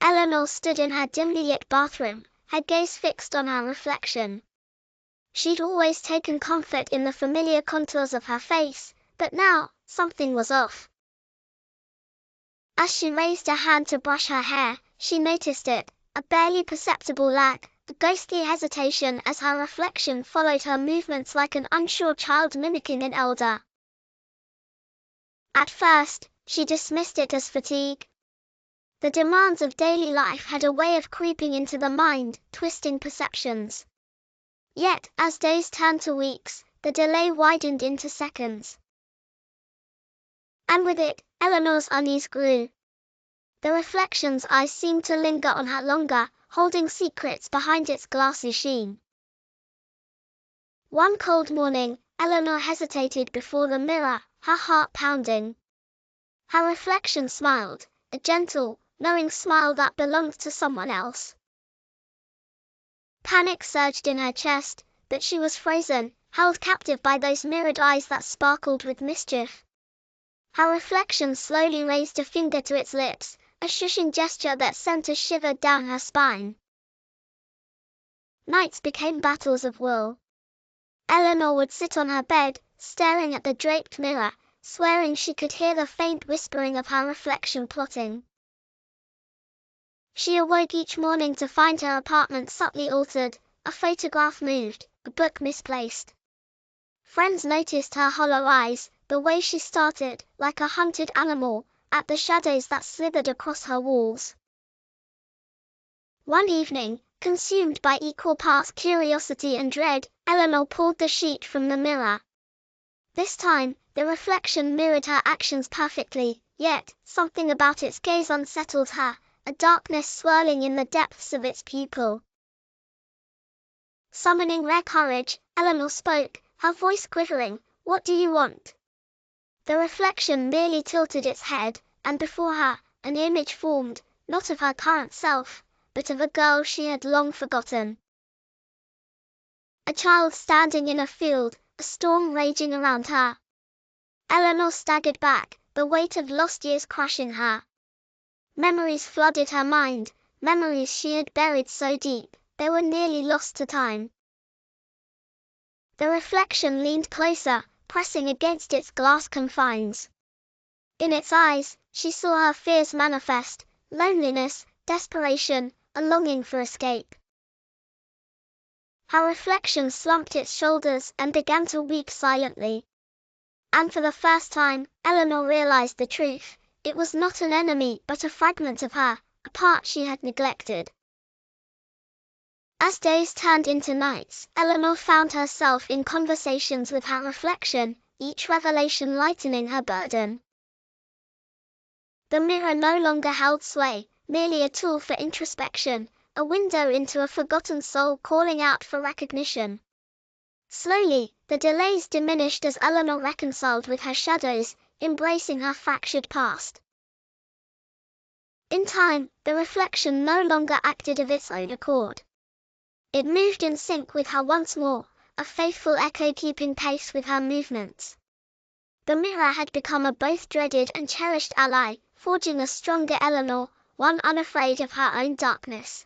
Eleanor stood in her dimly lit bathroom, her gaze fixed on her reflection. She'd always taken comfort in the familiar contours of her face, but now, something was off. As she raised a hand to brush her hair, she noticed it, a barely perceptible lag, a ghostly hesitation as her reflection followed her movements like an unsure child mimicking an elder. At first, she dismissed it as fatigue. The demands of daily life had a way of creeping into the mind, twisting perceptions. Yet, as days turned to weeks, the delay widened into seconds. And with it, Eleanor's unease grew. The reflection's eyes seemed to linger on her longer, holding secrets behind its glassy sheen. One cold morning, Eleanor hesitated before the mirror, her heart pounding. Her reflection smiled, a gentle, knowing smile that belonged to someone else. Panic surged in her chest, but she was frozen, held captive by those mirrored eyes that sparkled with mischief. Her reflection slowly raised a finger to its lips, a shushing gesture that sent a shiver down her spine. Nights became battles of will. Eleanor would sit on her bed, staring at the draped mirror, swearing she could hear the faint whispering of her reflection plotting. She awoke each morning to find her apartment subtly altered, a photograph moved, a book misplaced. Friends noticed her hollow eyes, the way she started, like a hunted animal, at the shadows that slithered across her walls. One evening, consumed by equal parts curiosity and dread, Eleanor pulled the sheet from the mirror. This time, the reflection mirrored her actions perfectly, yet, something about its gaze unsettled her, a darkness swirling in the depths of its pupil. Summoning rare courage, Eleanor spoke, her voice quivering, "What do you want?" The reflection merely tilted its head, and before her, an image formed, not of her current self, but of a girl she had long forgotten. A child standing in a field, a storm raging around her. Eleanor staggered back, the weight of lost years crushing her. Memories flooded her mind, memories she had buried so deep, they were nearly lost to time. The reflection leaned closer, pressing against its glass confines. In its eyes, she saw her fears manifest, loneliness, desperation, a longing for escape. Her reflection slumped its shoulders and began to weep silently. And for the first time, Eleanor realized the truth. It was not an enemy but a fragment of her, a part she had neglected. As days turned into nights, Eleanor found herself in conversations with her reflection, each revelation lightening her burden. The mirror no longer held sway, merely a tool for introspection, a window into a forgotten soul calling out for recognition. Slowly, the delays diminished as Eleanor reconciled with her shadows, embracing her fractured past. In time, the reflection no longer acted of its own accord. It moved in sync with her once more, a faithful echo keeping pace with her movements. The mirror had become a both dreaded and cherished ally, forging a stronger Eleanor, one unafraid of her own darkness.